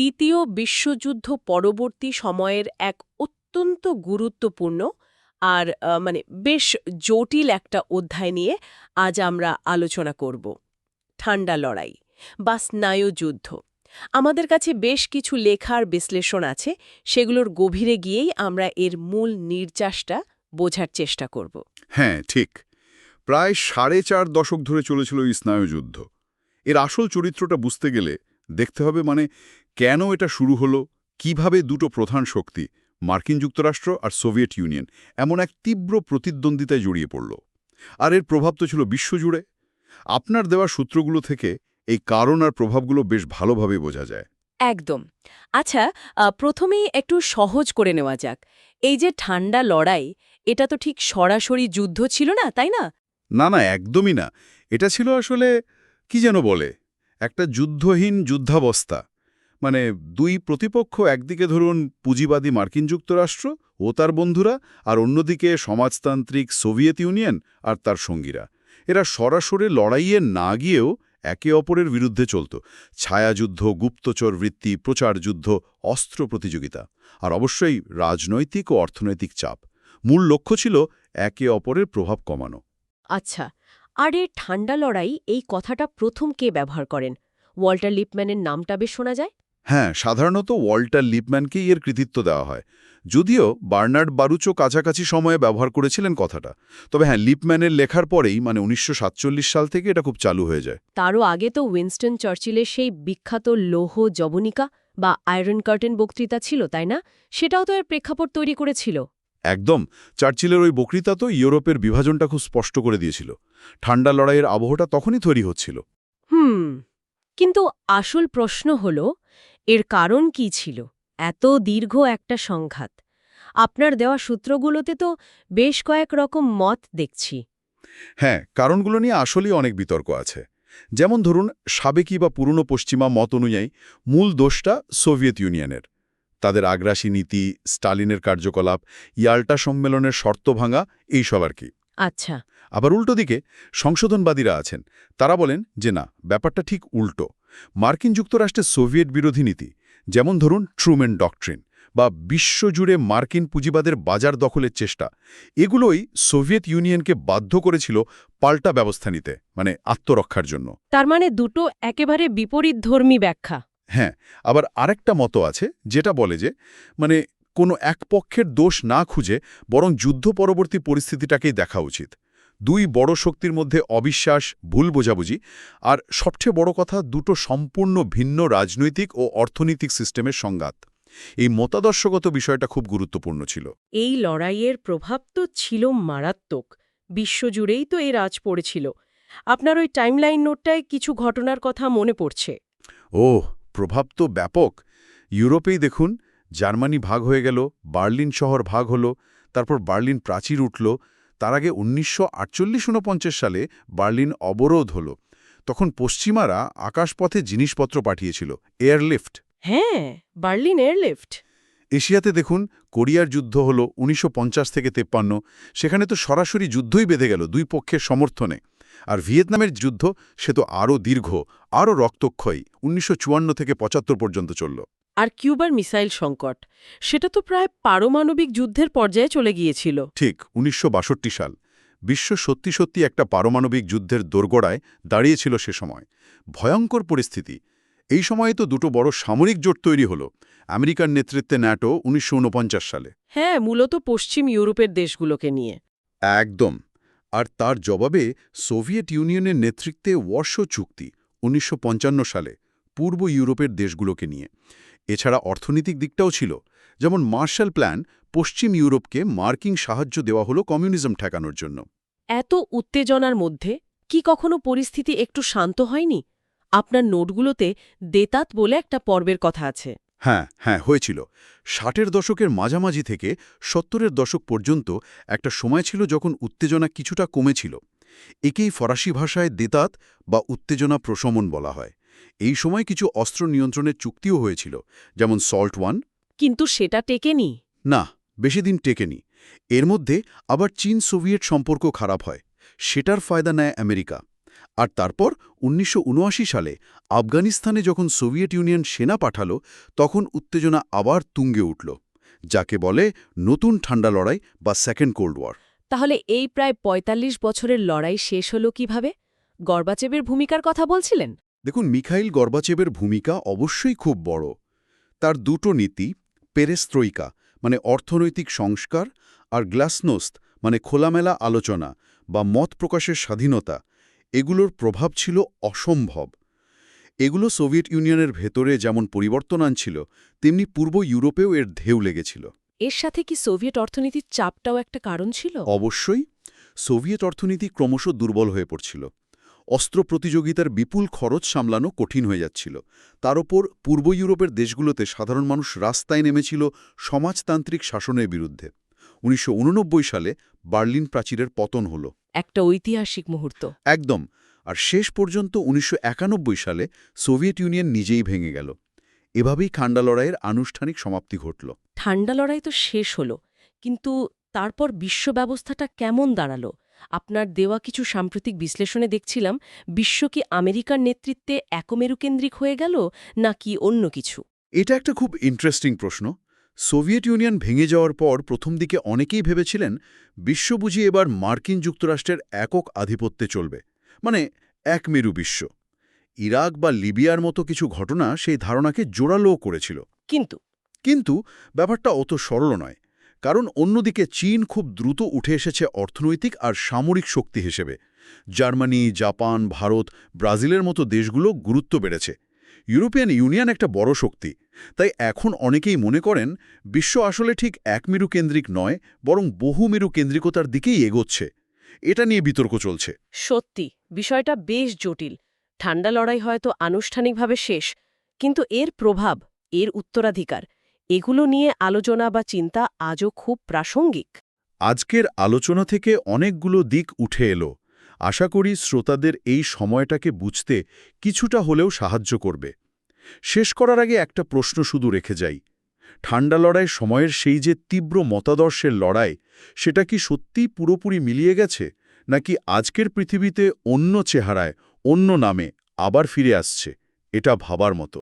দ্বিতীয় বিশ্বযুদ্ধ পরবর্তী সময়ের এক অত্যন্ত গুরুত্বপূর্ণ আর বেশ জটিল একটা অধ্যায় নিয়ে আজ আমরা আলোচনা করব। ঠান্ডা লড়াই বা স্নায়ুযুদ্ধ। আমাদের কাছে বেশ কিছু লেখার বিশ্লেষণ আছে, সেগুলোর গভীরে গিয়েই আমরা এর মূল নির্যাসটা বোঝার চেষ্টা করব। হ্যাঁ, ঠিক। প্রায় 4.5 দশক ধরে চলেছিল এই স্নায়ুযুদ্ধ। এর আসল চরিত্রটা বুঝতে গেলে দেখতে হবে কেন এটা শুরু হলো, কিভাবে দুটো প্রধান শক্তি মার্কিন যুক্তরাষ্ট্র আর সোভিয়েত ইউনিয়ন এমন এক তীব্র প্রতিদ্বন্দ্বিতায় জড়িয়ে পড়ল। আর এর প্রভাব তো ছিল বিশ্বজুড়ে। আপনার দেওয়া সূত্রগুলো থেকে এই কারণ আর প্রভাবগুলো বেশ ভালোভাবে বোঝা যায়। একদম। আচ্ছা, প্রথমেই একটু সহজ করে নেওয়া যাক। এই যে ঠান্ডা লড়াই, এটা তো ঠিক সরাসরি যুদ্ধ ছিল না, তাই না? না না, একদমই না। এটা ছিল আসলে কি যেন বলে, একটা যুদ্ধহীন যুদ্ধাবস্থা। দুই প্রতিপক্ষ, একদিকে ধরুন পুঁজিবাদী মার্কিন যুক্তরাষ্ট্র ও তার বন্ধুরা, আর অন্যদিকে সমাজতান্ত্রিক সোভিয়েত ইউনিয়ন আর তার সঙ্গীরা। এরা সরাসরি লড়াইয়ে না গিয়েও একে অপরের বিরুদ্ধে চলত। ছায়াযুদ্ধ, গুপ্তচর বৃত্তি, প্রচার যুদ্ধ, অস্ত্র প্রতিযোগিতা, আর অবশ্যই রাজনৈতিক ও অর্থনৈতিক চাপ। মূল লক্ষ্য ছিল একে অপরের প্রভাব কমানো। আচ্ছা, আর এই ঠান্ডা লড়াই এই কথাটা প্রথম কে ব্যবহার করেন? ওয়াল্টার লিপম্যানের নামটা বেশ শোনা যায়। হ্যাঁ, সাধারণত ওয়াল্টার লিপম্যানকেই এর কৃতিত্ব দেওয়া হয়, যদিও বার্নার্ড বারুচও কাছাকাছি সময়ে ব্যবহার করেছিলেন কথাটা। তবে হ্যাঁ, লিপম্যানের লেখার পরেই 1947 সাল থেকে এটা খুব চালু হয়ে যায়। তারও আগে তো উইনস্টন চার্চিলের সেই বিখ্যাত লৌহ জবনিকা বা আয়রন কার্টেন বক্তৃতা ছিল, তাই না? সেটাও তো এর প্রেক্ষাপট তৈরি করেছিল। একদম। চার্চিলের ওই বক্তৃতা তো ইউরোপের বিভাজনটা খুব স্পষ্ট করে দিয়েছিল। ঠান্ডা লড়াইয়ের আবহটা তখনই তৈরি হচ্ছিল। কিন্তু আসল প্রশ্ন হল, এর কারণ কি ছিল এত দীর্ঘ একটা সংঘাত? আপনার দেওয়া সূত্রগুলোতে তো বেশ কয়েক রকম মত দেখছি। হ্যাঁ, কারণগুলো নিয়ে আসলেই অনেক বিতর্ক আছে। যেমন ধরুন, সাবেকি বা পুরনো পশ্চিমা মত অনুযায়ী মূল দোষটা সোভিয়েত ইউনিয়নের। তাদের আগ্রাসী নীতি, স্টালিনের কার্যকলাপ, ইয়াল্টা সম্মেলনের শর্ত ভাঙা, এইসব আর কি। আচ্ছা। আবার উল্টো দিকে সংশোধনবাদীরা আছেন। তারা বলেন যে না, ব্যাপারটা ঠিক উল্টো। মার্কিন যুক্তরাষ্ট্রের সোভিয়েত বিরোধী নীতি, যেমন ধরুন ট্রুম্যান ডকট্রিন বা বিশ্বজুড়ে মার্কিন পুঁজিবাদের বাজার দখলের চেষ্টা, এগুলোই সোভিয়েত ইউনিয়নকে বাধ্য করেছিল পাল্টা ব্যবস্থা নিতে, আত্মরক্ষার জন্য। তার মানে দুটো একেবারে বিপরীতধর্মী ব্যাখ্যা। হ্যাঁ, আবার আরেকটা মত আছে যেটা বলে যে কোনো এক পক্ষের দোষ না খুঁজে বরং যুদ্ধ পরবর্তী পরিস্থিতিটাকেই দেখা উচিত। দুই বড় শক্তির মধ্যে অবিশ্বাস, ভুল বোঝাবুঝি, আর সবচেয়ে বড় কথা, দুটো সম্পূর্ণ ভিন্ন রাজনৈতিক ও অর্থনৈতিক সিস্টেমের সংঘাত। এই মতাদর্শগত বিষয়টা খুব গুরুত্বপূর্ণ ছিল। এই লড়াইয়ের প্রভাব তো ছিল মারাত্মক। বিশ্বজুড়েই তো এর আঁচ পড়েছিল। আপনার ওই টাইমলাইন নোটটায় কিছু ঘটনার কথা মনে পড়ছে। প্রভাব তো ব্যাপক। ইউরোপেই দেখুন, জার্মানি ভাগ হয়ে গেল, বার্লিন শহর ভাগ হলো, তারপর বার্লিন প্রাচীর উঠল। তার আগে 1948-49 সালে বার্লিন অবরোধ হলো। তখন পশ্চিমারা আকাশপথে জিনিসপত্র পাঠিয়েছিল, এয়ারলিফট। হ্যাঁ, বার্লিন এয়ারলিফট। এশিয়াতে দেখুন, কোরিয়ার যুদ্ধ হলো 1950 থেকে 53। সেখানে তো সরাসরি যুদ্ধই বেঁধে গেল দুই পক্ষের সমর্থনে। আর ভিয়েতনামের যুদ্ধ, সে তো আরও দীর্ঘ, আরও রক্তক্ষয়ী, 1954 থেকে 75 পর্যন্ত চলল। আর কিউবার মিসাইল সংকট, সেটা তো প্রায় পারমাণবিক যুদ্ধের পর্যায়ে চলে গিয়েছিল। ঠিক 1962 সাল। বিশ্ব সত্যি সত্যি একটা পারমাণবিক যুদ্ধের দোরগোড়ায় দাঁড়িয়েছিল সে সময়। ভয়ঙ্কর পরিস্থিতি। এই সময়ে তো দুটো বড় সামরিক জোট তৈরি হলো। আমেরিকার নেতৃত্বে ন্যাটো 1949 সালে। হ্যাঁ, মূলত পশ্চিম ইউরোপের দেশগুলোকে নিয়ে। একদম। আর তার জবাবে সোভিয়েত ইউনিয়নের নেতৃত্বে ওয়ারশো চুক্তি 1955 সালে, পূর্ব ইউরোপের দেশগুলোকে নিয়ে। এছাড়া অর্থনৈতিক দিকটাও ছিল, যেমন মার্শাল প্ল্যান, পশ্চিম ইউরোপকে মার্কিন সাহায্য দেওয়া হলো কমিউনিজম ঠেকানোর জন্য। এত উত্তেজনার মধ্যে কি কখনো পরিস্থিতি একটু শান্ত হয়নি? আপনার নোটগুলোতে দেতাত বলে একটা পর্বের কথা আছে। হ্যাঁ হ্যাঁ, হয়েছিল। 60-এর দশকের মাঝামাঝি থেকে 70-এর দশক পর্যন্ত একটা সময় ছিল যখন উত্তেজনা কিছুটা কমেছিল। একেই ফরাসি ভাষায় দেতাত বা উত্তেজনা প্রশমন বলা হয়। এই সময় কিছু অস্ত্র নিয়ন্ত্রণের চুক্তিও হয়েছিল, যেমন সল্ট ওয়ান। কিন্তু সেটা টেকেনি। না, বেশি দিন টেকেনি। এর মধ্যে আবার চীন সোভিয়েত সম্পর্ক খারাপ হয়। সেটার ফায়দা নেয় আমেরিকা। আর তারপর 1979 সালে আফগানিস্তানে যখন সোভিয়েত ইউনিয়ন সেনা পাঠালো তখন উত্তেজনা আবার তুঙ্গে উঠল, যাকে বলে নতুন ঠান্ডা লড়াই বা সেকেন্ড কোল্ড ওয়ার। তাহলে এই প্রায় ৪৫ বছরের লড়াই শেষ হলো কিভাবে? গর্বাচেভের ভূমিকার কথা বলছিলেন? দেখুন, মিখাইল গর্বাচেভের ভূমিকা অবশ্যই খুব বড়। তার দুটো নীতি, পেরেস্ত্রইকা মানে অর্থনৈতিক সংস্কার, আর গ্লাসনোস্ত মানে খোলামেলা আলোচনা বা মত প্রকাশের স্বাধীনতা, এগুলোর প্রভাব ছিল অসম্ভব। এগুলো সোভিয়েত ইউনিয়নের ভেতরে যেমন পরিবর্তন আনছিল, তেমনি পূর্ব ইউরোপেও এর ঢেউ লেগেছিল। এর সাথে কি সোভিয়েত অর্থনীতির চাপটাও একটা কারণ ছিল? অবশ্যই। সোভিয়েত অর্থনীতি ক্রমশ দুর্বল হয়ে পড়ছিল। অস্ত্র প্রতিযোগিতার বিপুল খরচ সামলানো কঠিন হয়ে যাচ্ছিল। তার ওপর পূর্ব ইউরোপের দেশগুলোতে সাধারণ মানুষ রাস্তায় নেমেছিল সমাজতান্ত্রিক শাসনের বিরুদ্ধে। 1989 সালে বার্লিন প্রাচীরের পতন হল। একটা ঐতিহাসিক মুহূর্ত। একদম। আর শেষ পর্যন্ত 1991 সালে সোভিয়েত ইউনিয়ন নিজেই ভেঙে গেল। এভাবেই ঠান্ডা লড়াইয়ের আনুষ্ঠানিক সমাপ্তি ঘটল। ঠান্ডা লড়াই তো শেষ হলো, কিন্তু তারপর বিশ্ব ব্যবস্থাটা কেমন দাঁড়ালো? আপনার দেওয়া কিছু সাম্প্রতিক বিশ্লেষণে দেখছিলাম, বিশ্ব কি আমেরিকার নেতৃত্বে একমেরুকেন্দ্রিক হয়ে গেল, নাকি অন্য কিছু? এটা একটা খুব ইন্টারেস্টিং প্রশ্ন। সোভিয়েত ইউনিয়ন ভেঙে যাওয়ার পর প্রথম দিকে অনেকেই ভেবেছিলেন বিশ্ব বুঝি এবার মার্কিন যুক্তরাষ্ট্রের একক আধিপত্যে চলবে, মানে এক মেরু বিশ্ব। ইরাক বা লিবিয়ার মতো কিছু ঘটনা সেই ধারণাকে জোরালো করেছিল। কিন্তু ব্যাপারটা অত সরল নয়, কারণ অন্যদিকে চীন খুব দ্রুত উঠে এসেছে অর্থনৈতিক আর সামরিক শক্তি হিসেবে। জার্মানি, জাপান, ভারত, ব্রাজিলের মতো দেশগুলো গুরুত্ব বেড়েছে। ইউরোপিয়ান ইউনিয়ন একটা বড় শক্তি। তাই এখন অনেকেই মনে করেন বিশ্ব আসলে ঠিক একমেরু কেন্দ্রিক নয়, বরং বহুমেরু কেন্দ্রিকতার দিকেই এগোচ্ছে। এটা নিয়ে বিতর্ক চলছে। সত্যি, বিষয়টা বেশ জটিল। ঠান্ডা লড়াই হয়তো আনুষ্ঠানিকভাবে শেষ, কিন্তু এর প্রভাব, এর উত্তরাধিকার, এগুলো নিয়ে আলোচনা বা চিন্তা আজও খুব প্রাসঙ্গিক। আজকের আলোচনা থেকে অনেকগুলো দিক উঠে এলো। আশা করি শ্রোতাদের এই সময়টাকে বুঝতে কিছুটা হলেও সাহায্য করবে। শেষ করার আগে একটা প্রশ্ন শুধু রেখে যাই। ঠান্ডা লড়াই সময়ের সেই যে তীব্র মতাদর্শের লড়াই, সেটা কি সত্যিই পুরোপুরি মিলিয়ে গেছে, নাকি আজকের পৃথিবীতে অন্য চেহারায়, অন্য নামে আবার ফিরে আসছে? এটা ভাবার মতো।